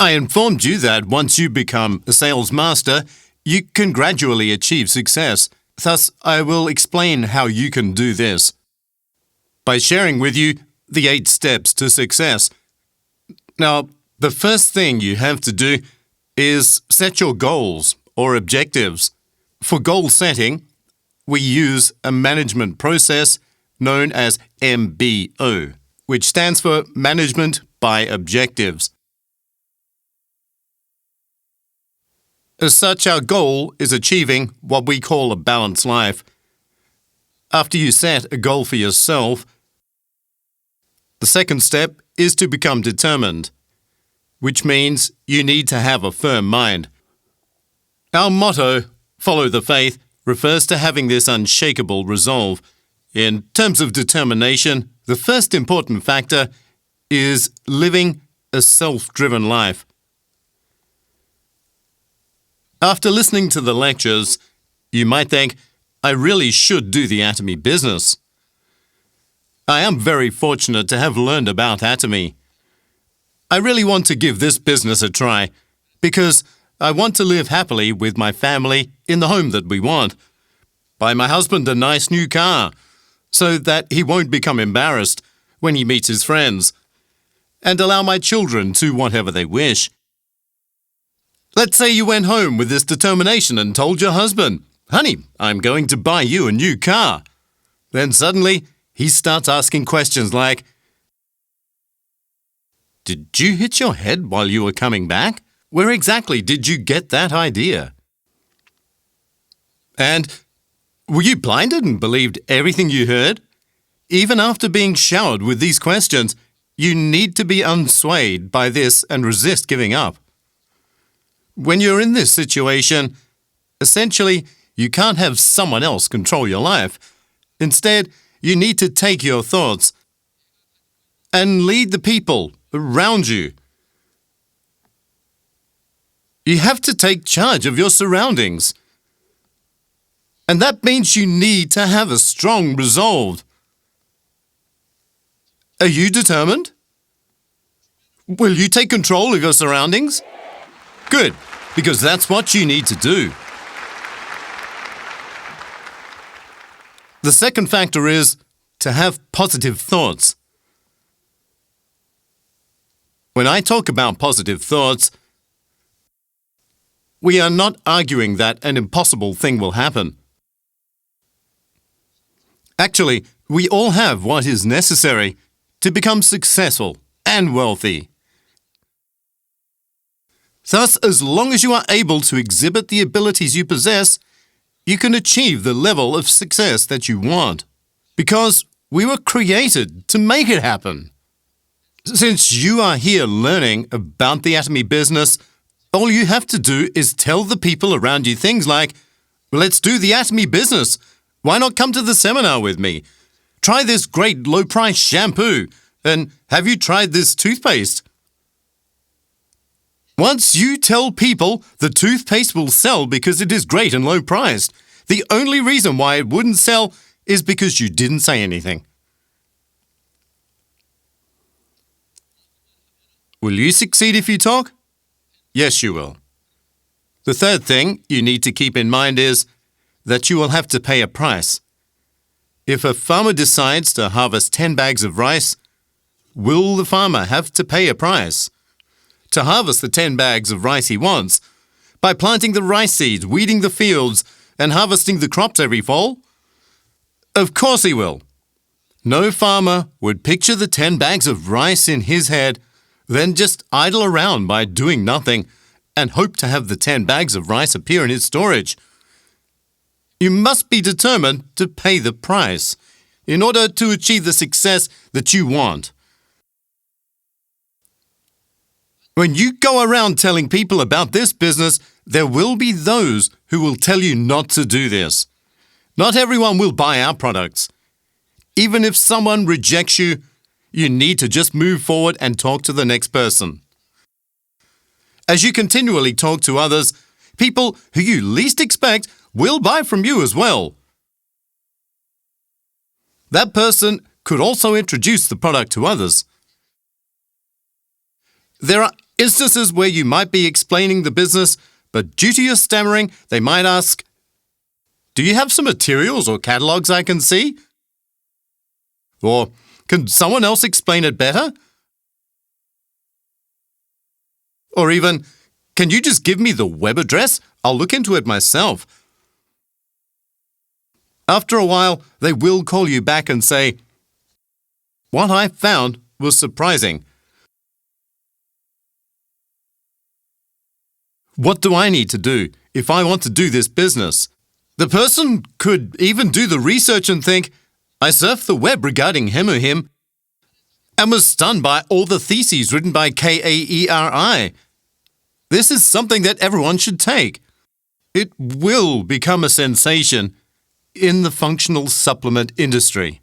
I informed you that once you become a sales master, you can gradually achieve success. Thus, I will explain how you can do this by sharing with you the 8 steps to success. Now, the first thing you have to do is set your goals or objectives. For goal setting, we use a management process known as MBO, which stands for Management by Objectives. As such, our goal is achieving what we call a balanced life. After you set a goal for yourself, the second step is to become determined, which means you need to have a firm mind. Our motto, Follow the Faith, refers to having this unshakable resolve. In terms of determination, the first important factor is living a self-driven life. After listening to the lectures, you might think, I really should do the Atomy business. I am very fortunate to have learned about Atomy. I really want to give this business a try because I want to live happily with my family in the home that we want. Buy my husband a nice new car so that he won't become embarrassed when he meets his friends, and allow my children to whatever they wish. Let's say you went home with this determination and told your husband, Honey, I'm going to buy you a new car. Then suddenly, he starts asking questions like, Did you hit your head while you were coming back? Where exactly did you get that idea? And were you blinded and believed everything you heard? Even after being showered with these questions, you need to be unswayed by this and resist giving up. When you're in this situation, essentially, you can't have someone else control your life. Instead, you need to take your thoughts and lead the people around you. You have to take charge of your surroundings. And that means you need to have a strong resolve. Are you determined? Will you take control of your surroundings? Good, because that's what you need to do. The second factor is to have positive thoughts. When I talk about positive thoughts, we are not arguing that an impossible thing will happen. Actually, we all have what is necessary to become successful and wealthy. Thus, as long as you are able to exhibit the abilities you possess, you can achieve the level of success that you want. Because we were created to make it happen. Since you are here learning about the Atomy business, all you have to do is tell the people around you things like, Let's do the Atomy business. Why not come to the seminar with me? Try this great low-price shampoo. And have you tried this toothpaste? Once you tell people the toothpaste will sell because it is great and low-priced, the only reason why it wouldn't sell is because you didn't say anything. Will you succeed if you talk? Yes, you will. The third thing you need to keep in mind is that you will have to pay a price. If a farmer decides to harvest 10 bags of rice, will the farmer have to pay a price? To harvest the 10 bags of rice he wants, by planting the rice seeds, weeding the fields, and harvesting the crops every fall? Of course he will. No farmer would picture the 10 bags of rice in his head, then just idle around by doing nothing and hope to have the 10 bags of rice appear in his storage. You must be determined to pay the price in order to achieve the success that you want. When you go around telling people about this business, there will be those who will tell you not to do this. Not everyone will buy our products. Even if someone rejects you, you need to just move forward and talk to the next person. As you continually talk to others, people who you least expect will buy from you as well. That person could also introduce the product to others. There are Instances where you might be explaining the business, but due to your stammering, they might ask, "Do you have some materials or catalogs I can see?" Or, "Can someone else explain it better?" Or even, "Can you just give me the web address? I'll look into it myself." After a while, they will call you back and say, "What I found was surprising. What do I need to do if I want to do this business?" The person could even do the research and think, "I surfed the web regarding him or him and was stunned by all the theses written by Kaeri. This is something that everyone should take." It will become a sensation in the functional supplement industry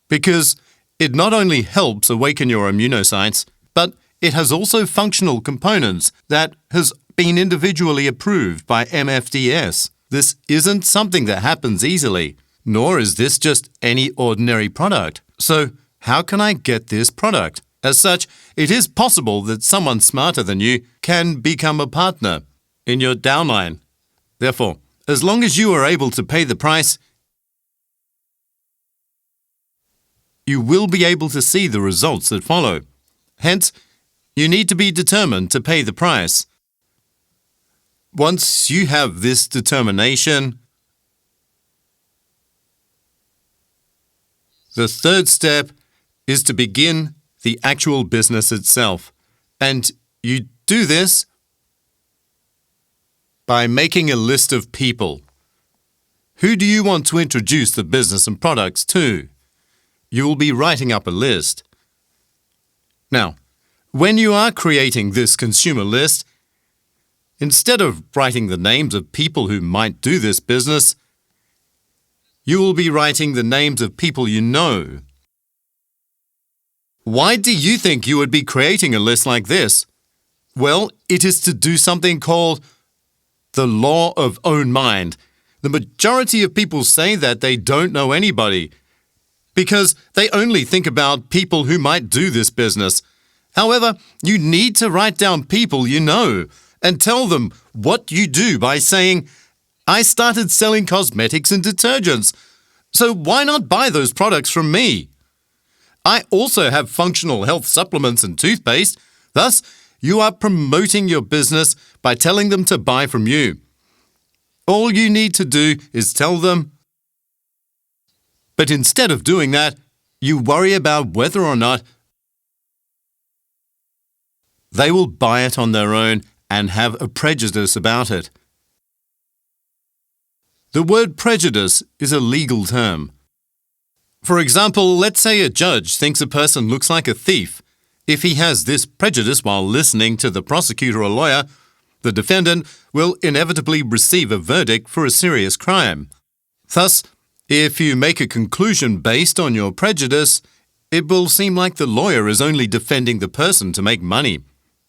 because it not only helps awaken your immunocytes, but it has also functional components that has been individually approved by MFDS. This isn't something that happens easily, nor is this just any ordinary product. So, how can I get this product? As such, it is possible that someone smarter than you can become a partner in your downline. Therefore, as long as you are able to pay the price, you will be able to see the results that follow. Hence, you need to be determined to pay the price. Once you have this determination, the third step is to begin the actual business itself. And you do this by making a list of people. Who do you want to introduce the business and products to? You will be writing up a list. Now, when you are creating this consumer list, instead of writing the names of people who might do this business, you will be writing the names of people you know. Why do you think you would be creating a list like this? Well, it is to do something called the law of own mind. The majority of people say that they don't know anybody because they only think about people who might do this business. However, you need to write down people you know and tell them what you do by saying, "I started selling cosmetics and detergents, so why not buy those products from me? I also have functional health supplements and toothpaste." Thus, you are promoting your business by telling them to buy from you. All you need to do is tell them. But instead of doing that, you worry about whether or not they will buy it on their own and have a prejudice about it. The word prejudice is a legal term. For example, let's say a judge thinks a person looks like a thief. If he has this prejudice while listening to the prosecutor or lawyer, the defendant will inevitably receive a verdict for a serious crime. Thus, if you make a conclusion based on your prejudice, it will seem like the lawyer is only defending the person to make money.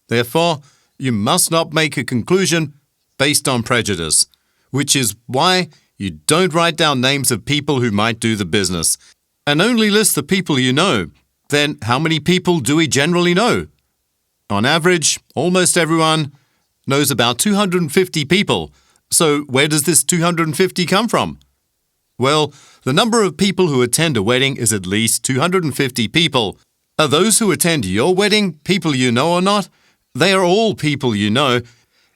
Therefore, you must not make a conclusion based on prejudice, which is why you don't write down names of people who might do the business, and only list the people you know. Then, how many people do we generally know? On average, almost everyone knows about 250 people. So, where does this 250 come from? Well, the number of people who attend a wedding is at least 250 people. Are those who attend your wedding people you know or not? They are all people you know.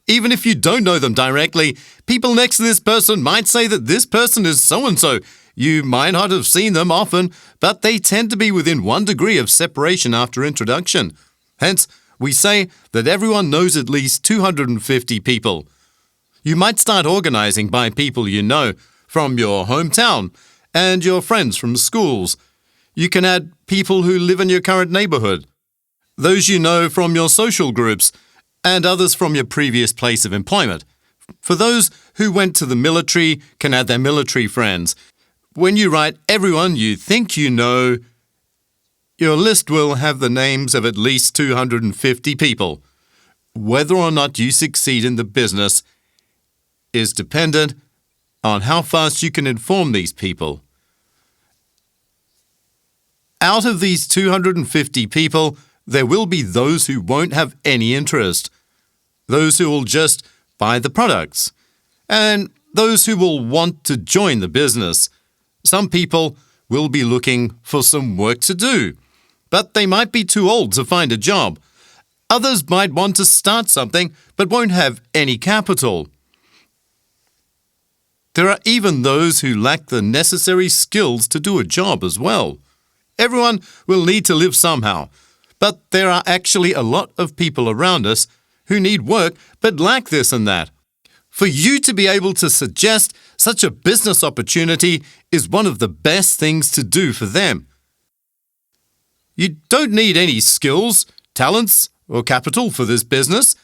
Even if you don't know them directly, people next to this person might say that this person is so-and-so. You might not have seen them often, but they tend to be within 1 degree of separation after introduction. Hence, we say that everyone knows at least 250 people. You might start organizing by people you know from your hometown and your friends from schools. You can add people who live in your current neighborhood, those you know from your social groups, and others from your previous place of employment. For those who went to the military, can add their military friends. When you write everyone you think you know, your list will have the names of at least 250 people. Whether or not you succeed in the business is dependent on how fast you can inform these people. Out of these 250 people, there will be those who won't have any interest, those who will just buy the products, and those who will want to join the business. Some people will be looking for some work to do, but they might be too old to find a job. Others might want to start something but won't have any capital. There are even those who lack the necessary skills to do a job as well. Everyone will need to live somehow, but there are actually a lot of people around us who need work but lack this and that. For you to be able to suggest such a business opportunity is one of the best things to do for them. You don't need any skills, talents, or capital for this business.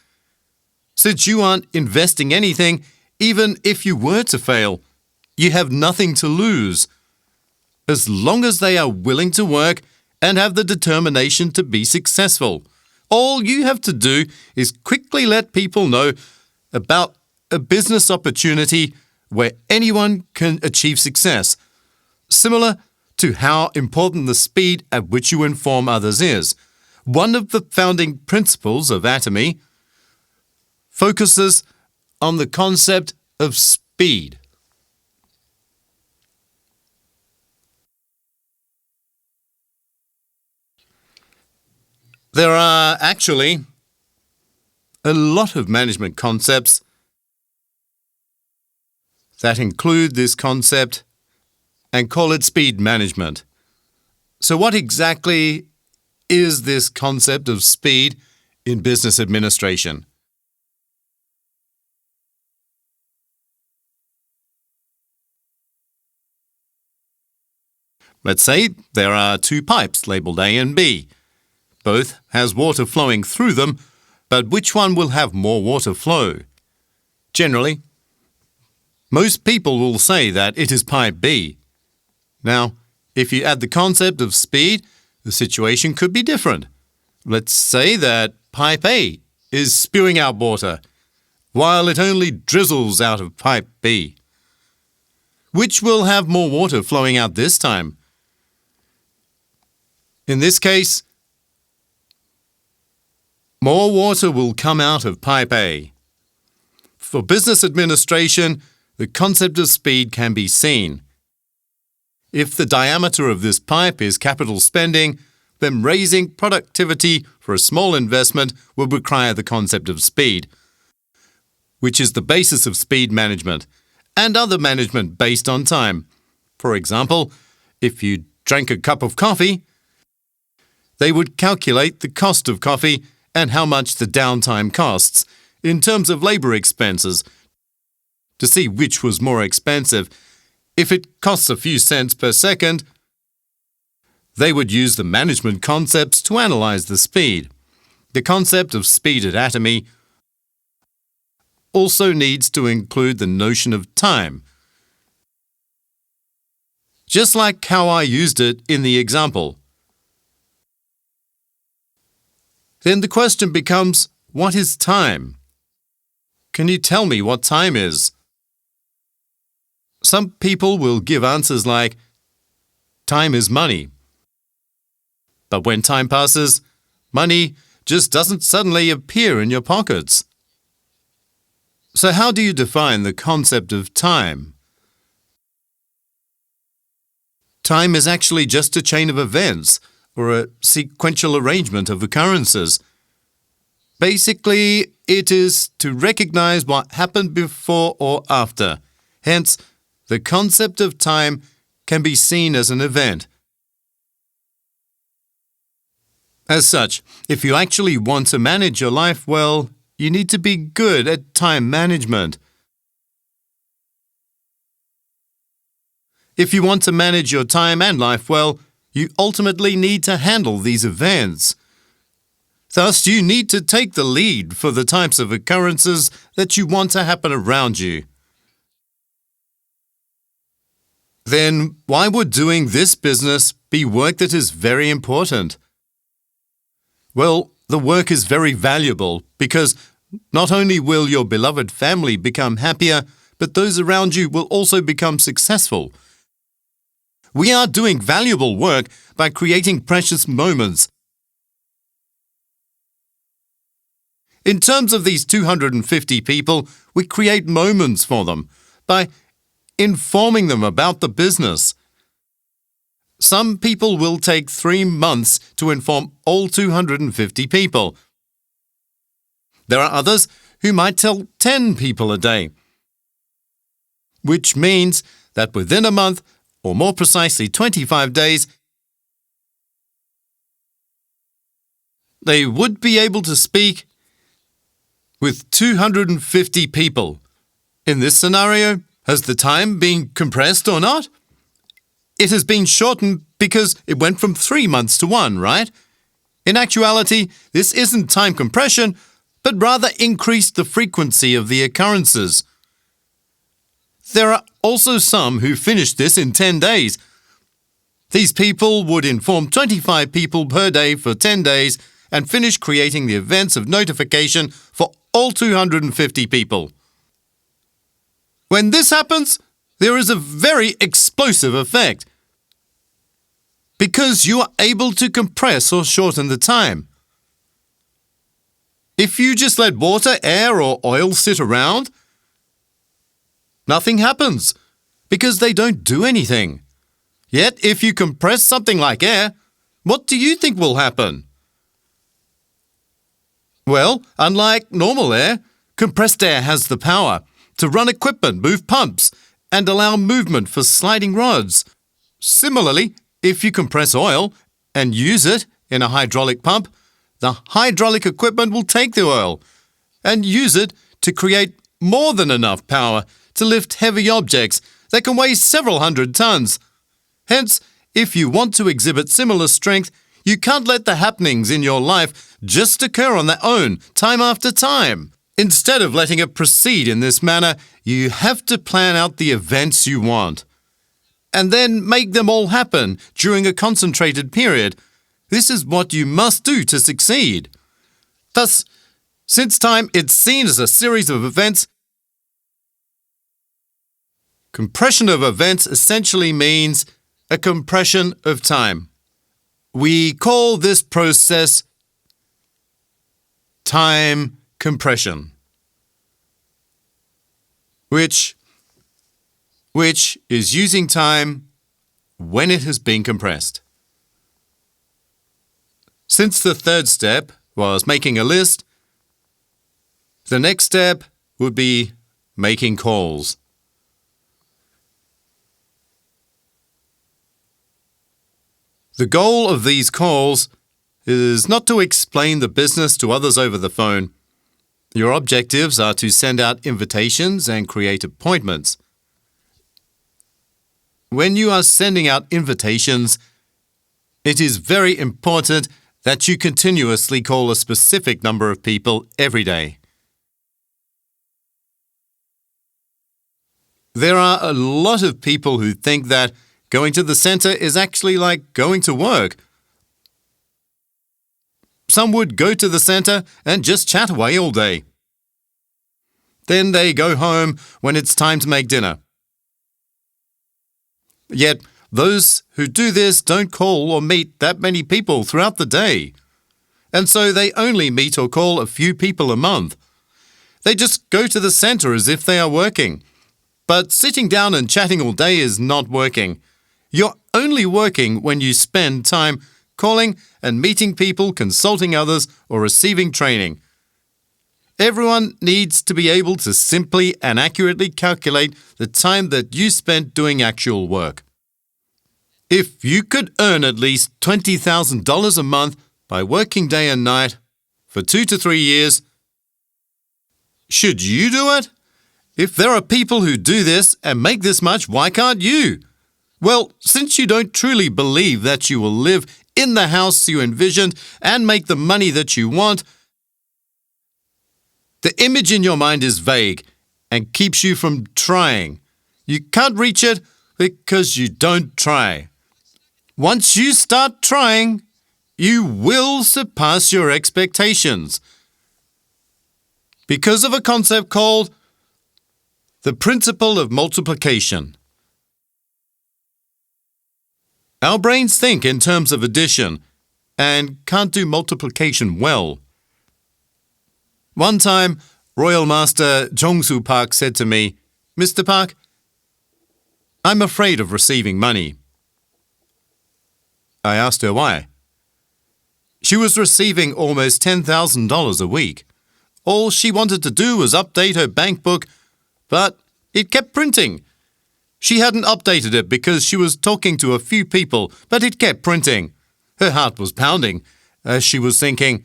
Since you aren't investing anything, even if you were to fail, you have nothing to lose. As long as they are willing to work and have the determination to be successful, all you have to do is quickly let people know about a business opportunity where anyone can achieve success, similar to how important the speed at which you inform others is. One of the founding principles of Atomy focuses on the concept of speed. There are actually a lot of management concepts that include this concept and call it speed management. So what exactly is this concept of speed in business administration? Let's say there are two pipes labeled A and B. Both has water flowing through them, but which one will have more water flow? Generally, most people will say that it is pipe B. Now, if you add the concept of speed, the situation could be different. Let's say that pipe A is spewing out water, while it only drizzles out of pipe B. Which will have more water flowing out this time? In this case, more water will come out of pipe A. For business administration, the concept of speed can be seen. If the diameter of this pipe is capital spending, then raising productivity for a small investment will require the concept of speed, which is the basis of speed management and other management based on time. For example, if you drank a cup of coffee, they would calculate the cost of coffee and how much the downtime costs in terms of labor expenses to see which was more expensive. If it costs a few cents per second, they would use the management concepts to analyze the speed. The concept of speed at Atomy also needs to include the notion of time, just like how I used it in the example. Then the question becomes, what is time? Can you tell me what time is? Some people will give answers like, time is money. But when time passes, money just doesn't suddenly appear in your pockets. So how do you define the concept of time? Time is actually just a chain of events, or a sequential arrangement of occurrences. Basically, it is to recognize what happened before or after. Hence, the concept of time can be seen as an event. As such, if you actually want to manage your life well, you need to be good at time management. If you want to manage your time and life well, you ultimately need to handle these events. Thus, you need to take the lead for the types of occurrences that you want to happen around you. Then, why would doing this business be work that is very important? Well, the work is very valuable because not only will your beloved family become happier, but those around you will also become successful. We are doing valuable work by creating precious moments In terms of these 250 people, we create moments for them by informing them about the business. Some people will take 3 months to inform all 250 people. There are others who might tell 10 people a day, which means that within a month, or more precisely 25 days, they would be able to speak with 250 people. In this scenario, has the time been compressed or not? It has been shortened because it went from 3 months to 1, right? In actuality, this isn't time compression, but rather increased the frequency of the occurrences. There are also some who finished this in 10 days. These people would inform 25 people per day for 10 days and finish creating the events of notification for all 250 people. When this happens, there is a very explosive effect because you are able to compress or shorten the time. If you just let water, air, or oil sit around, nothing happens because they don't do anything. Yet, if you compress something like air, what do you think will happen? Well, unlike normal air, compressed air has the power to run equipment, move pumps, and allow movement for sliding rods. Similarly, if you compress oil and use it in a hydraulic pump, the hydraulic equipment will take the oil and use it to create more than enough power to lift heavy objects that can weigh several hundred tons. Hence, if you want to exhibit similar strength, you can't let the happenings in your life just occur on their own, time after time. Instead of letting it proceed in this manner, you have to plan out the events you want, and then make them all happen during a concentrated period. This is what you must do to succeed. Thus, since time is seen as a series of events, compression of events essentially means a compression of time. We call this process time compression, which is using time when it has been compressed. Since the third step was making a list, the next step would be making calls. The goal of these calls is not to explain the business to others over the phone. Your objectives are to send out invitations and create appointments. When you are sending out invitations, it is very important that you continuously call a specific number of people every day. There are a lot of people who think that going to the center is actually like going to work. Some would go to the center and just chat away all day. Then they go home when it's time to make dinner. Yet, those who do this don't call or meet that many people throughout the day. And so they only meet or call a few people a month. They just go to the center as if they are working. But sitting down and chatting all day is not working. You're only working when you spend time calling and meeting people, consulting others, or receiving training. Everyone needs to be able to simply and accurately calculate the time that you spent doing actual work. If you could earn at least $20,000 a month by working day and night for 2 to 3 years, should you do it? If there are people who do this and make this much, why can't you? Well, since you don't truly believe that you will live in the house you envisioned and make the money that you want, the image in your mind is vague and keeps you from trying. You can't reach it because you don't try. Once you start trying, you will surpass your expectations because of a concept called the principle of multiplication. Our brains think in terms of addition and can't do multiplication well. One time, Royal Master Jong-soo Park said to me, "Mr. Park, I'm afraid of receiving money." I asked her why. She was receiving almost $10,000 a week. All she wanted to do was update her bank book, but it kept printing. She hadn't updated it because she was talking to a few people, but it kept printing. Her heart was pounding as she was thinking,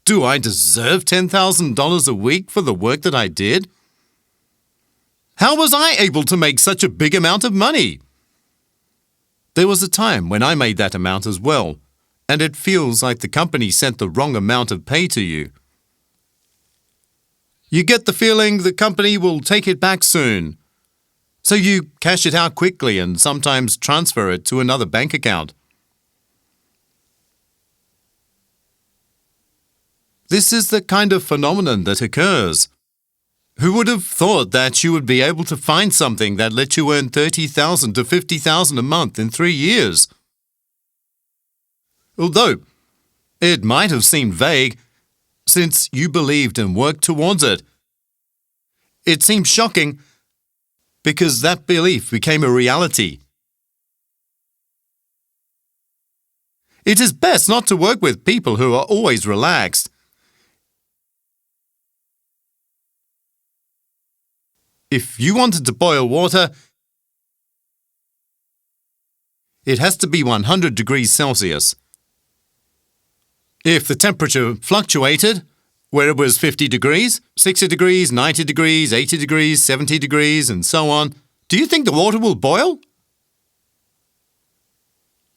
"Do I deserve $10,000 a week for the work that I did? How was I able to make such a big amount of money?" There was a time when I made that amount as well, and it feels like the company sent the wrong amount of pay to you. You get the feeling the company will take it back soon, so you cash it out quickly and sometimes transfer it to another bank account. This is the kind of phenomenon that occurs. Who would have thought that you would be able to find something that let you earn $30,000 to $50,000 a month in 3 years? Although it might have seemed vague, since you believed and worked towards it. It seemed shocking because that belief became a reality. It is best not to work with people who are always relaxed. If you wanted to boil water, it has to be 100 degrees Celsius. If the temperature fluctuated, where it was 50 degrees, 60 degrees, 90 degrees, 80 degrees, 70 degrees, and so on, do you think the water will boil?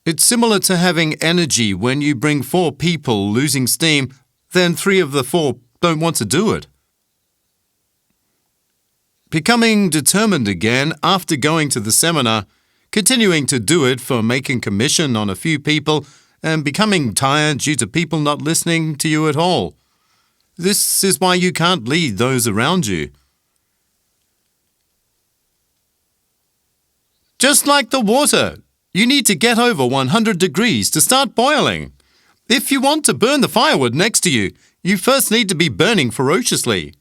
It's similar to having energy when you bring 4 people losing steam, then 3 of the 4 don't want to do it. Becoming determined again after going to the seminar, continuing to do it for making commission on a few people, and becoming tired due to people not listening to you at all. This is why you can't lead those around you. Just like the water, you need to get over 100 degrees to start boiling. If you want to burn the firewood next to you, you first need to be burning ferociously.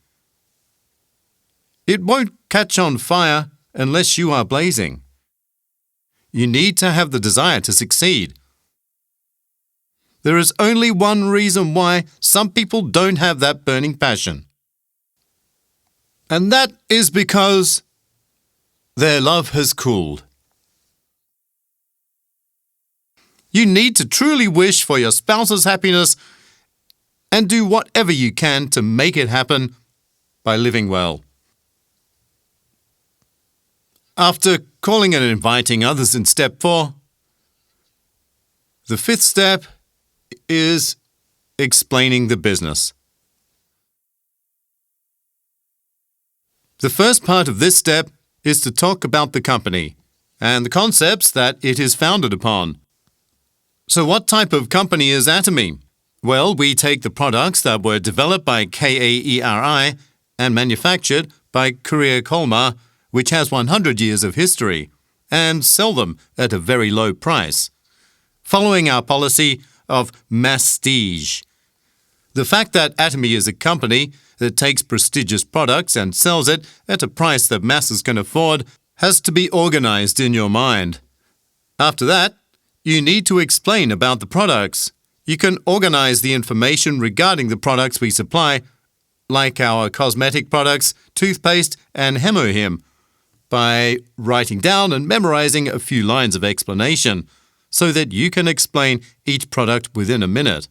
It won't catch on fire unless you are blazing. You need to have the desire to succeed. There is only one reason why some people don't have that burning passion. And that is because their love has cooled. You need to truly wish for your spouse's happiness and do whatever you can to make it happen by living well. After calling and inviting others in step 4, the 5th step is explaining the business. The first part of this step is to talk about the company and the concepts that it is founded upon. So what type of company is Atomy? Well, we take the products that were developed by KAERI and manufactured by Korea Kolmar, which has 100 years of history, and sell them at a very low price, following our policy of masstige. The fact that Atomy is a company that takes prestigious products and sells it at a price that masses can afford has to be organized in your mind. After that, you need to explain about the products. You can organize the information regarding the products we supply, like our cosmetic products, toothpaste, and Hemohim, by writing down and memorizing a few lines of explanation so that you can explain each product within a minute.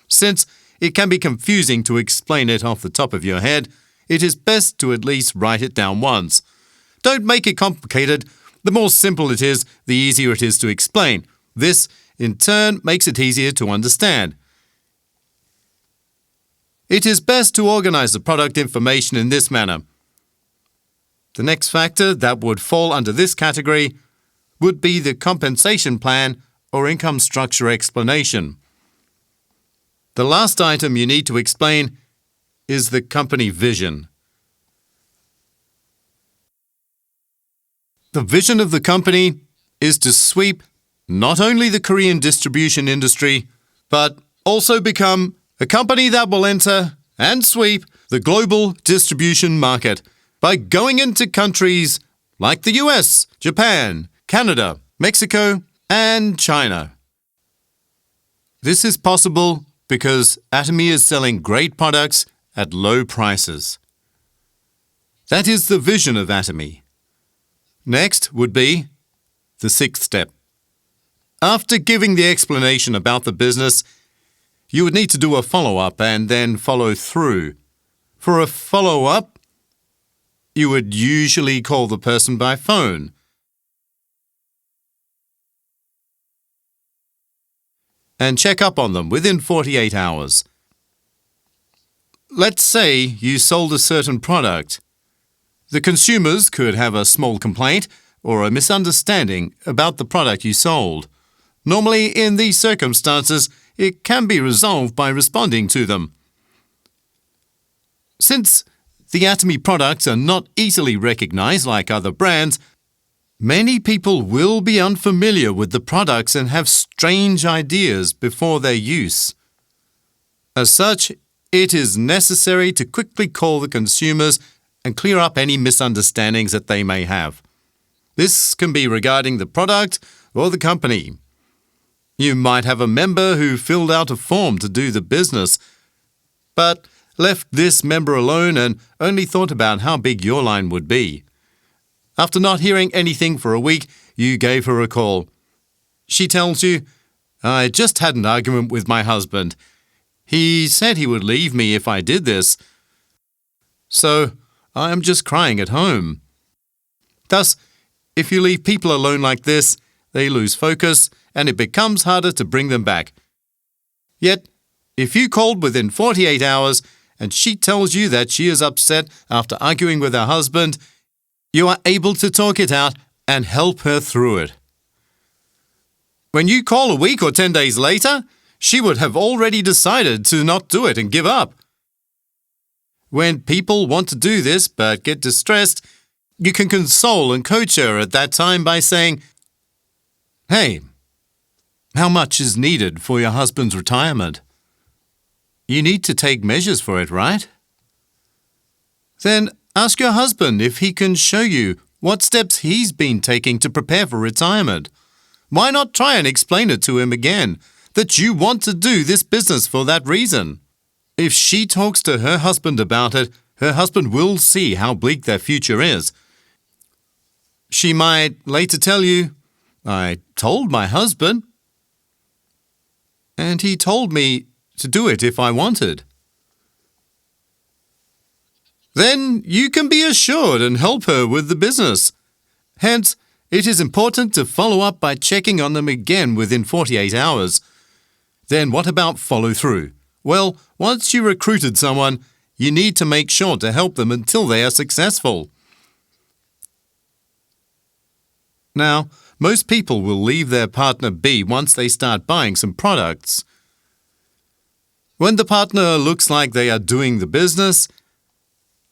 Since it can be confusing to explain it off the top of your head, it is best to at least write it down once. Don't make it complicated. The more simple it is, the easier it is to explain. This, in turn, makes it easier to understand. It is best to organize the product information in this manner. The next factor that would fall under this category would be the compensation plan or income structure explanation. The last item you need to explain is the company vision. The vision of the company is to sweep not only the Korean distribution industry, but also become a company that will enter and sweep the global distribution market by going into countries like the US, Japan, Canada, Mexico, and China. This is possible because Atomy is selling great products at low prices. That is the vision of Atomy. Next would be the sixth step. After giving the explanation about the business, you would need to do a follow-up and then follow through. For a follow-up, you would usually call the person by phone. And check up on them within 48 hours. Let's say you sold a certain product. The consumers could have a small complaint or a misunderstanding about the product you sold. Normally, in these circumstances, it can be resolved by responding to them. Since the Atomy products are not easily recognized like other brands, many people will be unfamiliar with the products and have strange ideas before their use. As such, it is necessary to quickly call the consumers and clear up any misunderstandings that they may have. This can be regarding the product or the company. You might have a member who filled out a form to do the business, but left this member alone and only thought about how big your line would be. After not hearing anything for a week, you gave her a call. She tells you, "I just had an argument with my husband. He said he would leave me if I did this. So I am just crying at home." Thus, if you leave people alone like this, they lose focus and it becomes harder to bring them back. Yet, if you called within 48 hours and she tells you that she is upset after arguing with her husband, you are able to talk it out and help her through it. When you call a week or 10 days later, she would have already decided to not do it and give up. When people want to do this but get distressed, you can console and coach her at that time by saying, "Hey, how much is needed for your husband's retirement? You need to take measures for it, right? Then ask your husband if he can show you what steps he's been taking to prepare for retirement. Why not try and explain it to him again, that you want to do this business for that reason? If she talks to her husband about it, her husband will see how bleak their future is. She might later tell you, "I told my husband, and he told me to do it if I wanted." Then you can be assured and help her with the business. Hence, it is important to follow up by checking on them again within 48 hours. Then what about follow-through? Well, once you recruited someone, you need to make sure to help them until they are successful. Now, most people will leave their partner be once they start buying some products. When the partner looks like they are doing the business,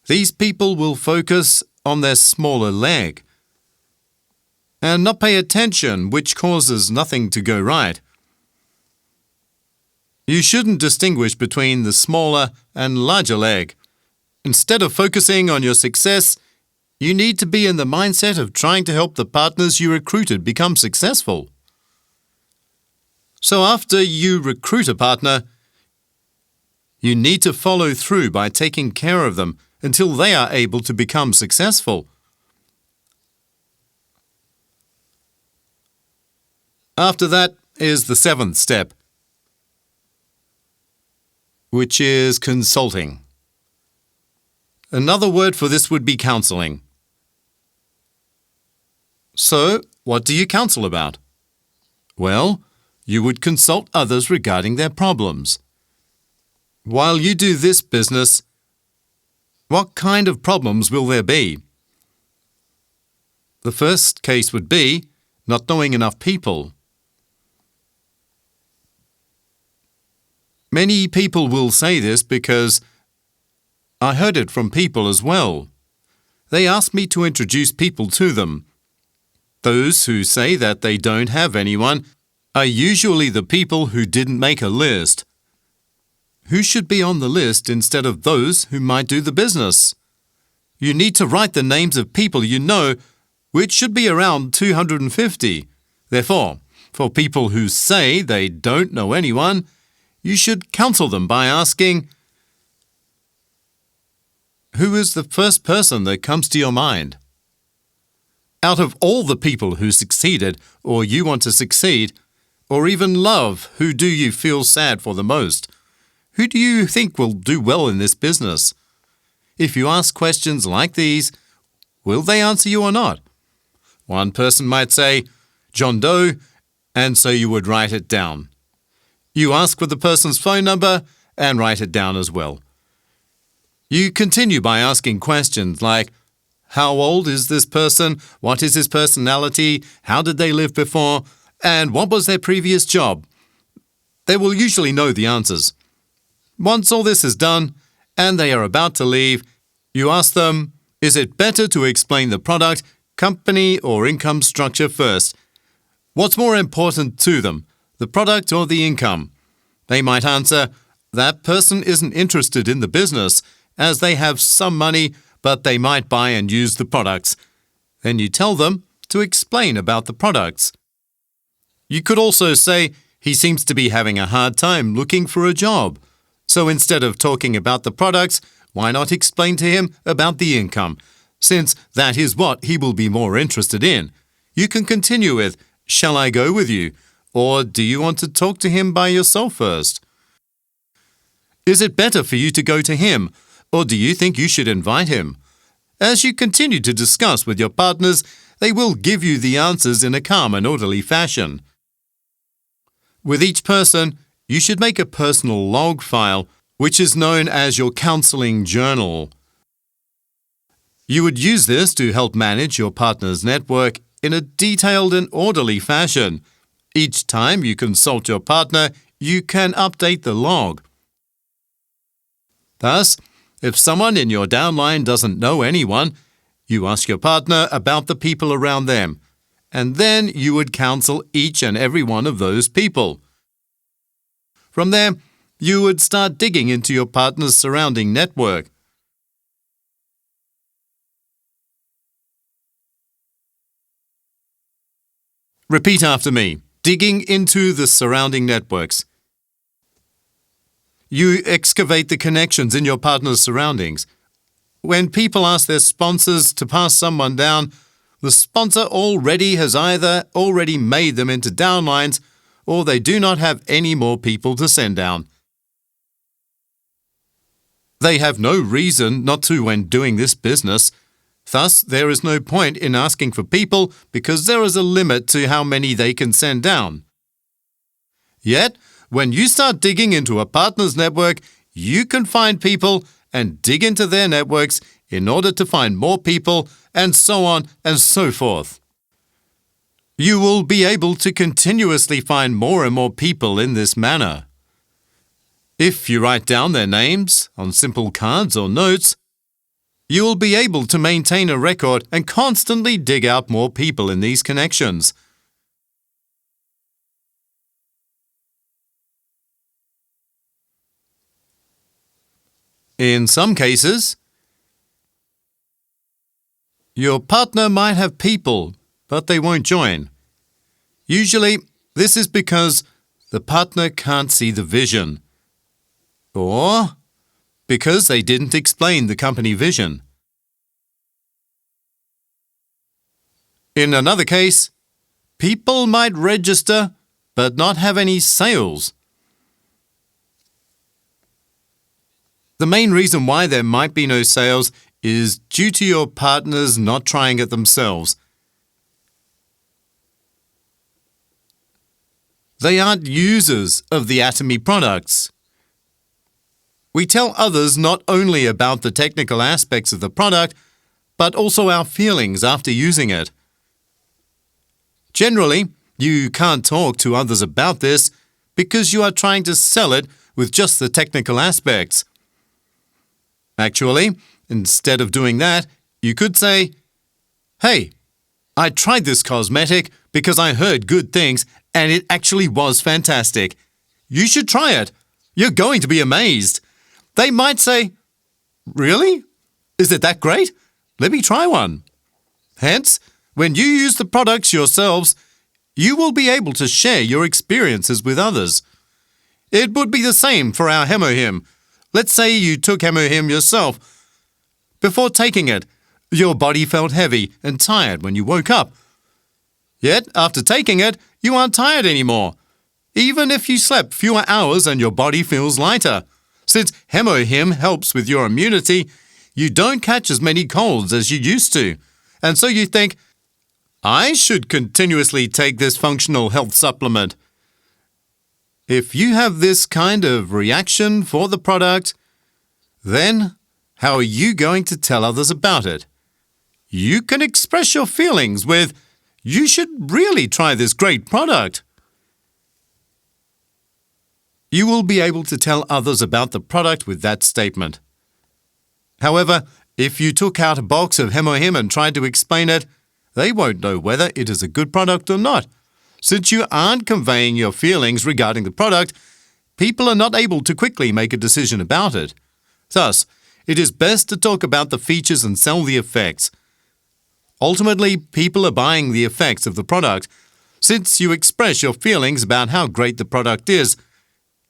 these people will focus on their smaller leg and not pay attention, which causes nothing to go right. You shouldn't distinguish between the smaller and larger leg. Instead of focusing on your success, you need to be in the mindset of trying to help the partners you recruited become successful. So after you recruit a partner, you need to follow through by taking care of them until they are able to become successful. After that is the seventh step, which is consulting. Another word for this would be counseling. So, what do you counsel about? Well, you would consult others regarding their problems. While you do this business, what kind of problems will there be? The first case would be not knowing enough people. Many people will say this because I heard it from people as well. They ask me to introduce people to them. Those who say that they don't have anyone are usually the people who didn't make a list. who should be on the list instead of those who might do the business. You need to write the names of people you know, which should be around 250. Therefore, for people who say they don't know anyone, you should counsel them by asking, who is the first person that comes to your mind? Out of all the people who succeeded, or you want to succeed, or even love, who do you feel sad for the most? Who do you think will do well in this business? If you ask questions like these, will they answer you or not? One person might say, John Doe, and so you would write it down. You ask for the person's phone number and write it down as well. You continue by asking questions like, how old is this person? What is his personality? How did they live before? And what was their previous job? They will usually know the answers. Once all this is done, and they are about to leave, you ask them, is it better to explain the product, company, or income structure first? What's more important to them, the product or the income? They might answer, that person isn't interested in the business, as they have some money, but they might buy and use the products. Then you tell them to explain about the products. You could also say, he seems to be having a hard time looking for a job. So instead of talking about the products, why not explain to him about the income, since that is what he will be more interested in. You can continue with, shall I go with you? Or do you want to talk to him by yourself first? Is it better for you to go to him, or do you think you should invite him? As you continue to discuss with your partners, they will give you the answers in a calm and orderly fashion. With each person, you should make a personal log file, which is known as your counseling journal. You would use this to help manage your partner's network in a detailed and orderly fashion. Each time you consult your partner, you can update the log. Thus, if someone in your downline doesn't know anyone, you ask your partner about the people around them, and then you would counsel each and every one of those people. From there, you would start digging into your partner's surrounding network. Repeat after me. Digging into the surrounding networks. You excavate the connections in your partner's surroundings. When people ask their sponsors to pass someone down, the sponsor already has either already made them into downlines or they do not have any more people to send down. They have no reason not to when doing this business. Thus, there is no point in asking for people because there is a limit to how many they can send down. Yet, when you start digging into a partner's network, you can find people and dig into their networks in order to find more people, and so on and so forth. You will be able to continuously find more and more people in this manner. If you write down their names on simple cards or notes, you will be able to maintain a record and constantly dig out more people in these connections. In some cases, your partner might have people, but they won't join. Usually, this is because the partner can't see the vision, or because they didn't explain the company vision. In another case, people might register but not have any sales. The main reason why there might be no sales is due to your partners not trying it themselves. They aren't users of the Atomy products. We tell others not only about the technical aspects of the product, but also our feelings after using it. Generally, you can't talk to others about this because you are trying to sell it with just the technical aspects. Actually, instead of doing that, you could say, "Hey, I tried this cosmetic because I heard good things and it actually was fantastic. You should try it. You're going to be amazed. They might say, "Really? Is it that great? Let me try one." Hence, when you use the products yourselves, you will be able to share your experiences with others. It would be the same for our Hemohim. Let's say you took Hemohim yourself. Before taking it, your body felt heavy and tired when you woke up. Yet, after taking it, you aren't tired anymore, even if you slept fewer hours and your body feels lighter. Since Hemohim helps with your immunity, you don't catch as many colds as you used to. And so you think, "I should continuously take this functional health supplement." If you have this kind of reaction for the product, then how are you going to tell others about it? You can express your feelings with, "You should really try this great product." You will be able to tell others about the product with that statement. However, if you took out a box of Hemohim and tried to explain it, they won't know whether it is a good product or not. Since you aren't conveying your feelings regarding the product, people are not able to quickly make a decision about it. Thus, it is best to talk about the features and sell the effects. Ultimately, people are buying the effects of the product, since you express your feelings about how great the product is.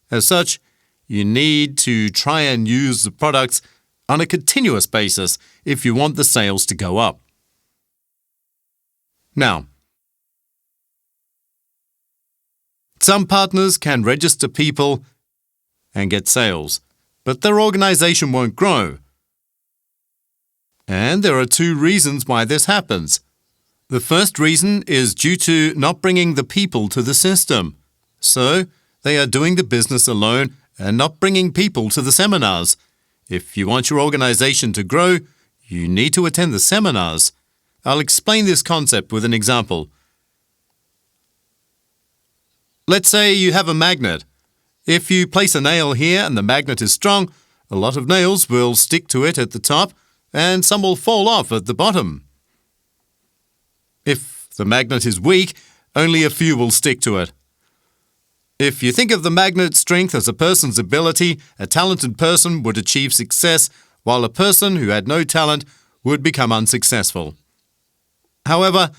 As such, you need to try and use the products on a continuous basis if you want the sales to go up. Now, some partners can register people and get sales, but their organization won't grow. And there are two reasons why this happens. The first reason is due to not bringing the people to the system. So, they are doing the business alone and not bringing people to the seminars. If you want your organization to grow, you need to attend the seminars. I'll explain this concept with an example. Let's say you have a magnet. If you place a nail here and the magnet is strong, a lot of nails will stick to it at the top and some will fall off at the bottom. If the magnet is weak, only a few will stick to it. If you think of the magnet's strength as a person's ability, a talented person would achieve success, while a person who had no talent would become unsuccessful. However,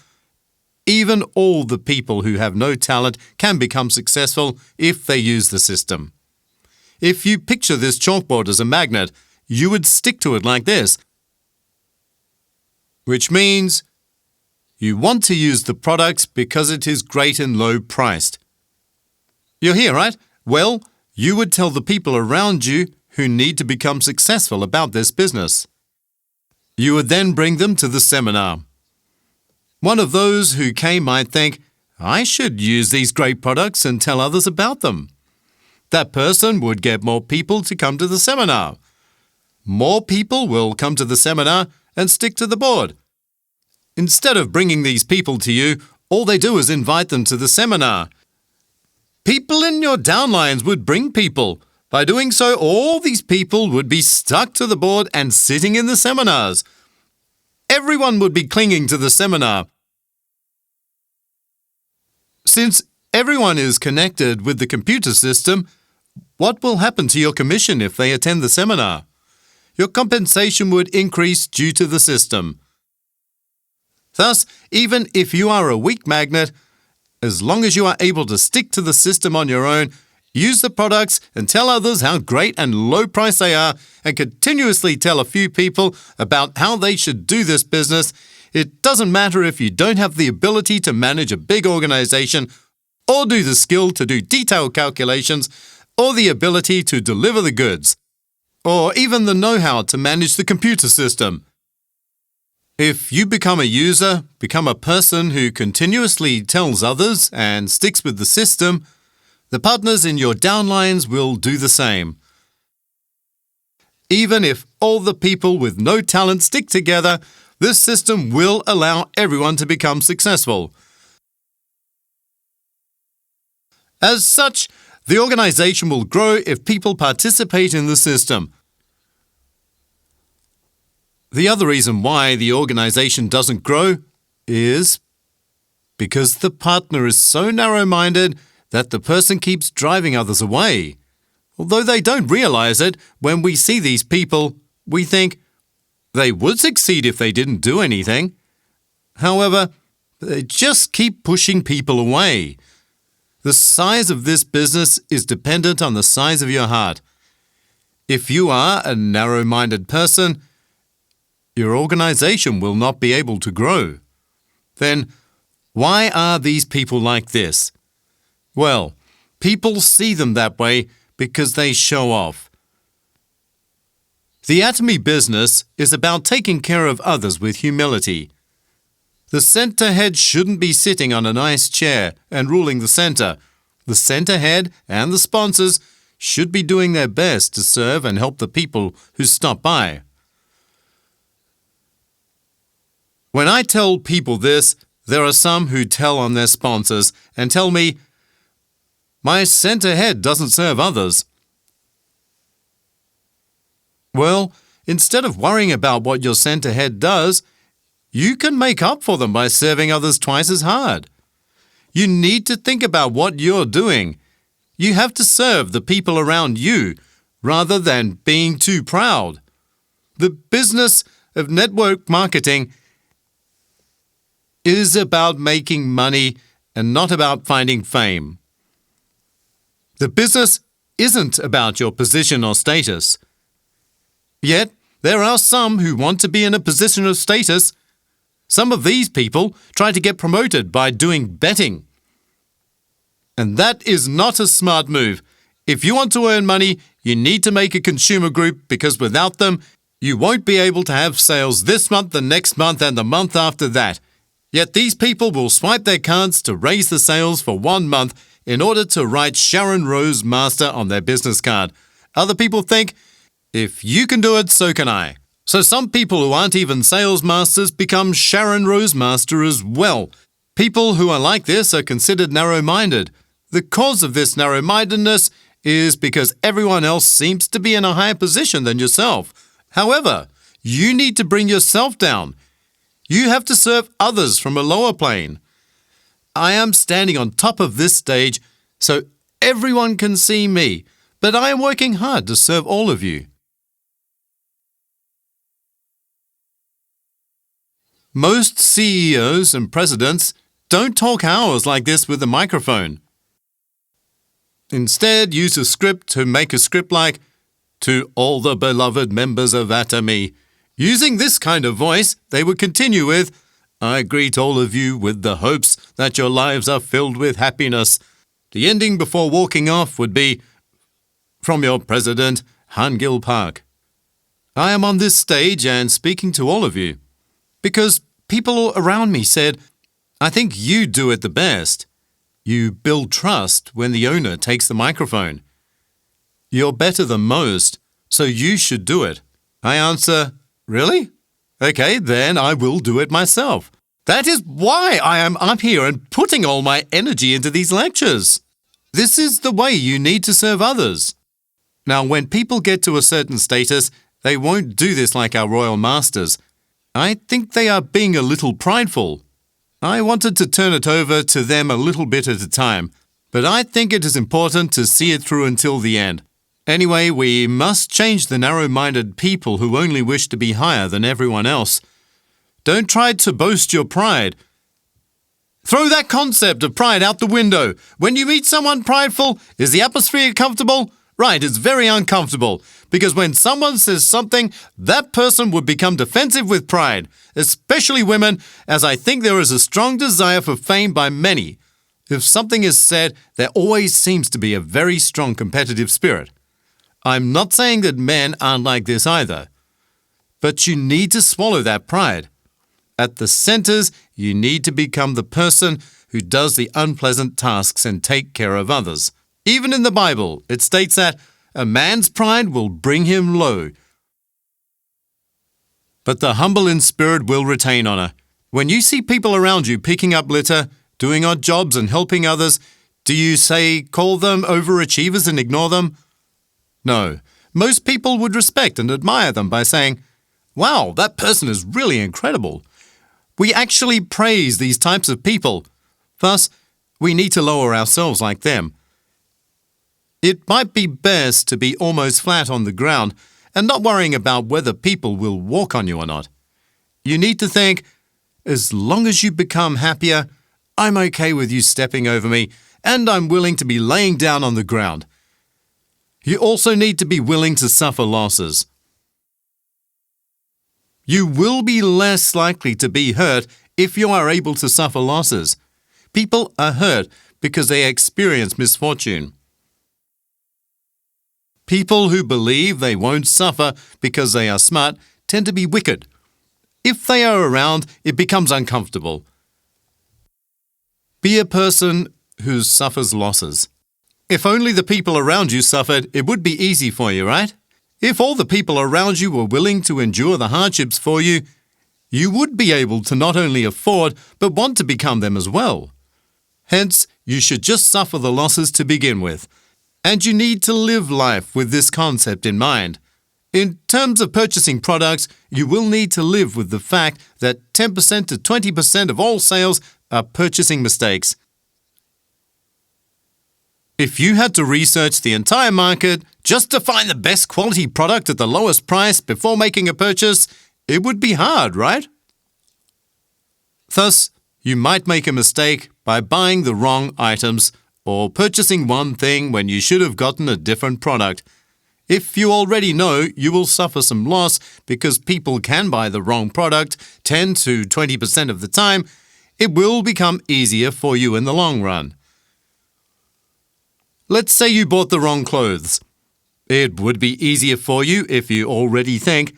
even all the people who have no talent can become successful if they use the system. If you picture this chalkboard as a magnet, you would stick to it like this, which means you want to use the product because it is great and low priced. You're here, right? Well, you would tell the people around you who need to become successful about this business. You would then bring them to the seminar. One of those who came might think, "I should use these great products and tell others about them." That person would get more people to come to the seminar. More people will come to the seminar and stick to the board. Instead of bringing these people to you, all they do is invite them to the seminar. People in your downlines would bring people. By doing so, all these people would be stuck to the board and sitting in the seminars. Everyone would be clinging to the seminar. Since everyone is connected with the computer system, what will happen to your commission if they attend the seminar? Your compensation would increase due to the system. Thus, even if you are a weak magnet, as long as you are able to stick to the system on your own, use the products and tell others how great and low price they are, and continuously tell a few people about how they should do this business, it doesn't matter if you don't have the ability to manage a big organization, or do the skill to do detailed calculations, or the ability to deliver the goods, or even the know-how to manage the computer system. If you become a user, become a person who continuously tells others and sticks with the system, the partners in your downlines will do the same. Even if all the people with no talent stick together, this system will allow everyone to become successful. As such, the organization will grow if people participate in the system. The other reason why the organization doesn't grow is because the partner is so narrow-minded that the person keeps driving others away. Although they don't realize it, when we see these people, we think they would succeed if they didn't do anything. However, they just keep pushing people away. The size of this business is dependent on the size of your heart. If you are a narrow-minded person, your organization will not be able to grow. Then, why are these people like this? Well, people see them that way because they show off. The Atomy business is about taking care of others with humility. The center head shouldn't be sitting on a nice chair and ruling the center. The center head and the sponsors should be doing their best to serve and help the people who stop by. When I tell people this, there are some who tell on their sponsors and tell me, "My center head doesn't serve others." Well, instead of worrying about what your center head does, you can make up for them by serving others twice as hard. You need to think about what you're doing. You have to serve the people around you rather than being too proud. The business of network marketing is about making money and not about finding fame. The business isn't about your position or status. Yet, there are some who want to be in a position of status. Some of these people try to get promoted by doing betting. And that is not a smart move. If you want to earn money, you need to make a consumer group because without them, you won't be able to have sales this month, the next month, and the month after that. Yet these people will swipe their cards to raise the sales for 1 month in order to write Sharon Rose Master on their business card. Other people think, if you can do it, so can I. So some people who aren't even sales masters become Sharon Rose Master as well. People who are like this are considered narrow-minded. The cause of this narrow-mindedness is because everyone else seems to be in a higher position than yourself. However, you need to bring yourself down. You have to serve others from a lower plane. I am standing on top of this stage so everyone can see me, but I am working hard to serve all of you. Most CEOs and presidents don't talk hours like this with a microphone. Instead, use a script to make a script like, "To all the beloved members of Atomy." Using this kind of voice, they would continue with, "I greet all of you with the hopes that your lives are filled with happiness." The ending before walking off would be, "From your president, Han-Gill Park." I am on this stage and speaking to all of you because people around me said, "I think you do it the best." You build trust when the owner takes the microphone. You're better than most, so you should do it. I answer, "Really? Okay, then I will do it myself." That is why I am up here and putting all my energy into these lectures. This is the way you need to serve others. Now, when people get to a certain status, they won't do this like our royal masters. I think they are being a little prideful. I wanted to turn it over to them a little bit at a time, but I think it is important to see it through until the end. Anyway, we must change the narrow-minded people who only wish to be higher than everyone else. Don't try to boast your pride. Throw that concept of pride out the window. When you meet someone prideful, is the atmosphere comfortable? Right, it's very uncomfortable. Because when someone says something, that person would become defensive with pride, especially women, as I think there is a strong desire for fame by many. If something is said, there always seems to be a very strong competitive spirit. I'm not saying that men aren't like this either. But you need to swallow that pride. At the centers, you need to become the person who does the unpleasant tasks and take care of others. Even in the Bible, it states that a man's pride will bring him low, but the humble in spirit will retain honor. When you see people around you picking up litter, doing odd jobs and helping others, do you call them overachievers and ignore them? No. Most people would respect and admire them by saying, "Wow, that person is really incredible." We actually praise these types of people. Thus, we need to lower ourselves like them. It might be best to be almost flat on the ground and not worrying about whether people will walk on you or not. You need to think, as long as you become happier, I'm okay with you stepping over me, and I'm willing to be laying down on the ground. You also need to be willing to suffer losses. You will be less likely to be hurt if you are able to suffer losses. People are hurt because they experience misfortune. People who believe they won't suffer because they are smart tend to be wicked. If they are around, it becomes uncomfortable. Be a person who suffers losses. If only the people around you suffered, it would be easy for you, right? If all the people around you were willing to endure the hardships for you, you would be able to not only afford, but want to become them as well. Hence, you should just suffer the losses to begin with. And you need to live life with this concept in mind. In terms of purchasing products, you will need to live with the fact that 10% to 20% of all sales are purchasing mistakes. If you had to research the entire market just to find the best quality product at the lowest price before making a purchase, it would be hard, right? Thus, you might make a mistake by buying the wrong items or purchasing one thing when you should have gotten a different product. If you already know you will suffer some loss because people can buy the wrong product 10 to 20% of the time, it will become easier for you in the long run. Let's say you bought the wrong clothes. It would be easier for you if you already think,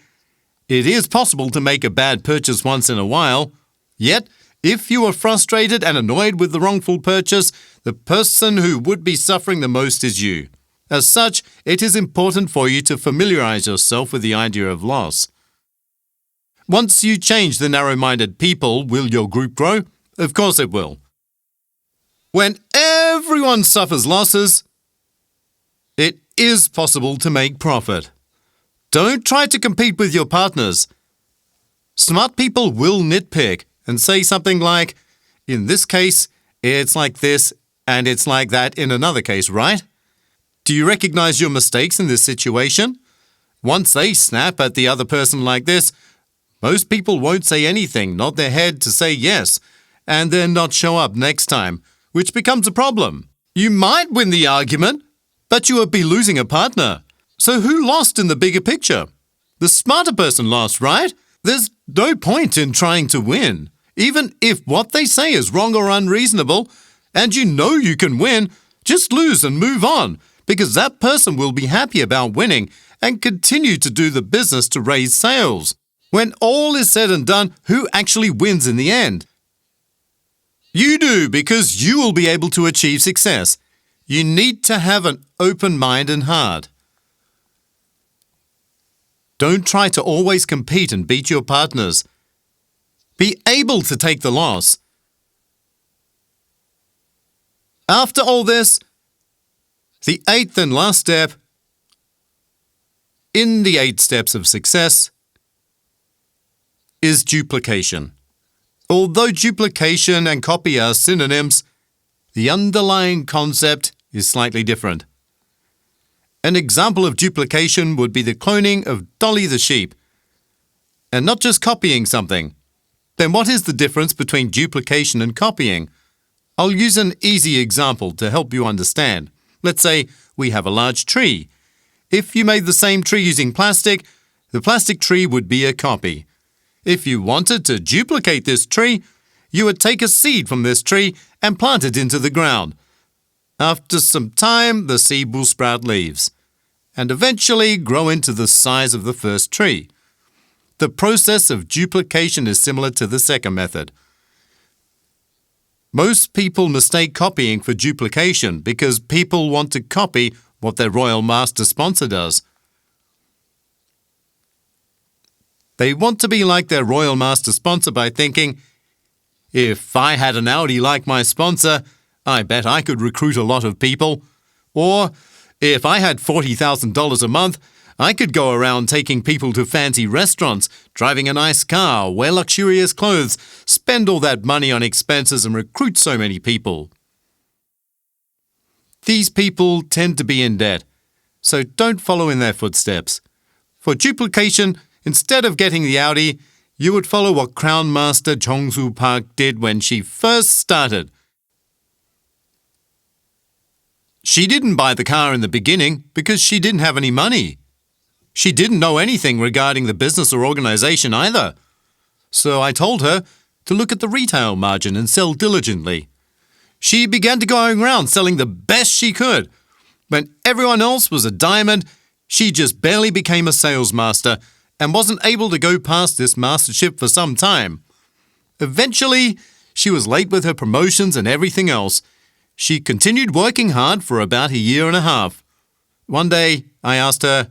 it is possible to make a bad purchase once in a while. Yet, if you are frustrated and annoyed with the wrongful purchase, the person who would be suffering the most is you. As such, it is important for you to familiarize yourself with the idea of loss. Once you change the narrow-minded people, will your group grow? Of course it will. When everyone suffers losses, it is possible to make profit. Don't try to compete with your partners. Smart people will nitpick and say something like, in this case, it's like this, and it's like that in another case, right? Do you recognize your mistakes in this situation? Once they snap at the other person like this, most people won't say anything, nod their head to say yes, and then not show up next time, which becomes a problem. You might win the argument, but you would be losing a partner. So who lost in the bigger picture? The smarter person lost, right? There's no point in trying to win. Even if what they say is wrong or unreasonable, and you know you can win, just lose and move on, because that person will be happy about winning and continue to do the business to raise sales. When all is said and done, who actually wins in the end? You do, because you will be able to achieve success. You need to have an open mind and heart. Don't try to always compete and beat your partners. Be able to take the loss. After all this, the 8th and last step in the 8 steps of success is duplication. Although duplication and copy are synonyms, the underlying concept is slightly different. An example of duplication would be the cloning of Dolly the sheep, and not just copying something. Then what is the difference between duplication and copying? I'll use an easy example to help you understand. Let's say we have a large tree. If you made the same tree using plastic, the plastic tree would be a copy. If you wanted to duplicate this tree, you would take a seed from this tree and plant it into the ground. After some time, the seed will sprout leaves and eventually grow into the size of the first tree. The process of duplication is similar to the second method. Most people mistake copying for duplication because people want to copy what their royal master sponsor does. They want to be like their royal master sponsor by thinking, if I had an Audi like my sponsor, I bet I could recruit a lot of people. Or, if I had $40,000 a month, I could go around taking people to fancy restaurants, driving a nice car, wear luxurious clothes, spend all that money on expenses and recruit so many people. These people tend to be in debt, so don't follow in their footsteps. For duplication, instead of getting the Audi, you would follow what Crown Master Jong-soo Park did when she first started. She didn't buy the car in the beginning because she didn't have any money. She didn't know anything regarding the business or organization either. So I told her to look at the retail margin and sell diligently. She began to go around selling the best she could. When everyone else was a diamond, she just barely became a sales master and wasn't able to go past this mastership for some time. Eventually, she was late with her promotions and everything else. She continued working hard for about a year and a half. One day, I asked her,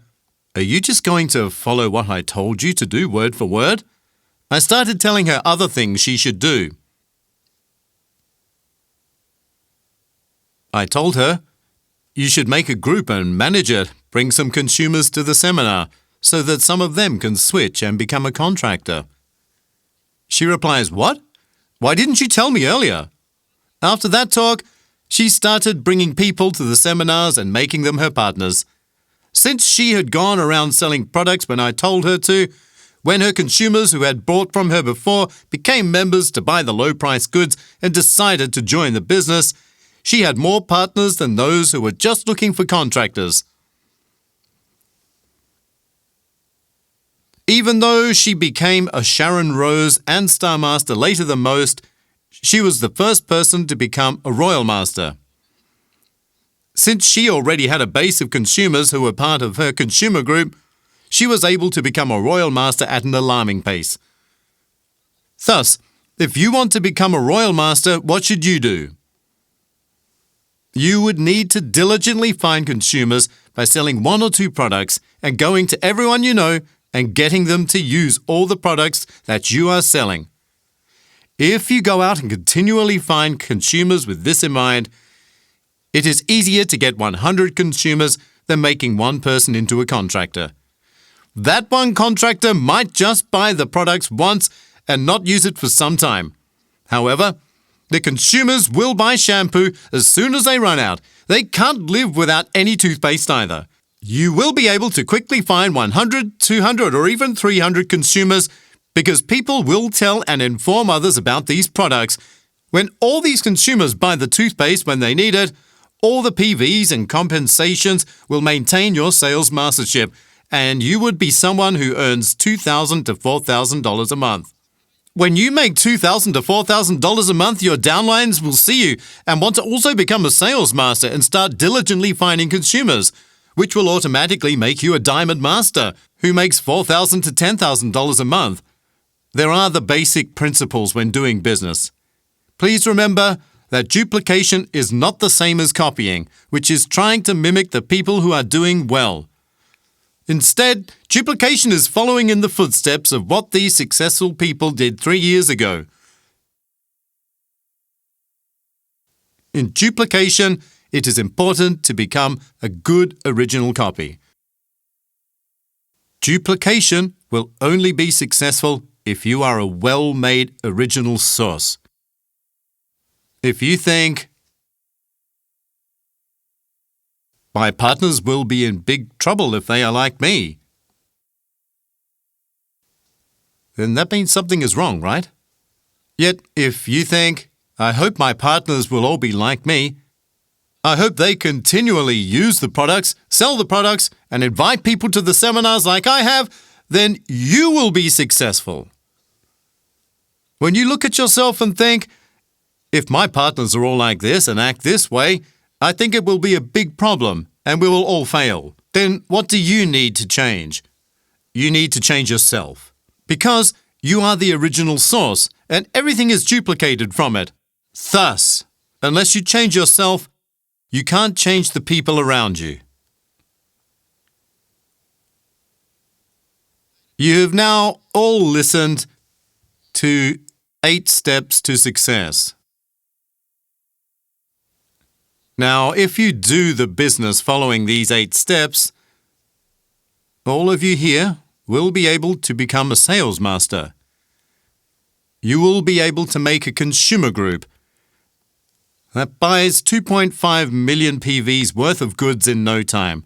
"Are you just going to follow what I told you to do word for word?" I started telling her other things she should do. I told her, "You should make a group and manage it, bring some consumers to the seminar, so that some of them can switch and become a contractor." She replies, "What? Why didn't you tell me earlier?" After that talk, she started bringing people to the seminars and making them her partners. Since she had gone around selling products when I told her to, when her consumers who had bought from her before became members to buy the low-price goods and decided to join the business, she had more partners than those who were just looking for contractors. Even though she became a Sharon Rose and Star Master later than most, she was the first person to become a Royal Master. Since she already had a base of consumers who were part of her consumer group, she was able to become a Royal Master at an alarming pace. Thus, if you want to become a Royal Master, what should you do? You would need to diligently find consumers by selling one or two products and going to everyone you know and getting them to use all the products that you are selling. If you go out and continually find consumers with this in mind, it is easier to get 100 consumers than making one person into a contractor. That one contractor might just buy the products once and not use it for some time. However, the consumers will buy shampoo as soon as they run out. They can't live without any toothpaste either. You will be able to quickly find 100, 200, or even 300 consumers because people will tell and inform others about these products. When all these consumers buy the toothpaste when they need it, all the PVs and compensations will maintain your sales mastership, and you would be someone who earns $2,000 to $4,000 a month. When you make $2,000 to $4,000 a month, your downlines will see you and want to also become a sales master and start diligently finding consumers, which will automatically make you a diamond master who makes $4,000 to $10,000 a month. There are the basic principles when doing business. Please remember that duplication is not the same as copying, which is trying to mimic the people who are doing well. Instead, duplication is following in the footsteps of what these successful people did 3 years ago. In duplication, it is important to become a good original copy. Duplication will only be successful if you are a well-made original source. If you think, "My partners will be in big trouble if they are like me," then that means something is wrong, right? Yet, if you think, "I hope my partners will all be like me. I hope they continually use the products, sell the products, and invite people to the seminars like I have," then you will be successful. When you look at yourself and think, "If my partners are all like this and act this way, I think it will be a big problem and we will all fail," then what do you need to change? You need to change yourself, because you are the original source and everything is duplicated from it. Thus, unless you change yourself, you can't change the people around you. You have now all listened to 8 steps to success. Now, if you do the business following these 8 steps, all of you here will be able to become a sales master. You will be able to make a consumer group. That buys 2.5 million PVs worth of goods in no time,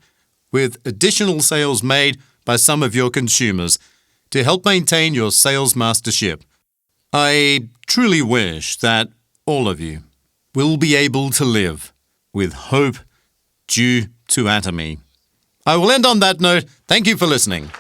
with additional sales made by some of your consumers to help maintain your sales mastership. I truly wish that all of you will be able to live with hope due to Atomy. I will end on that note. Thank you for listening.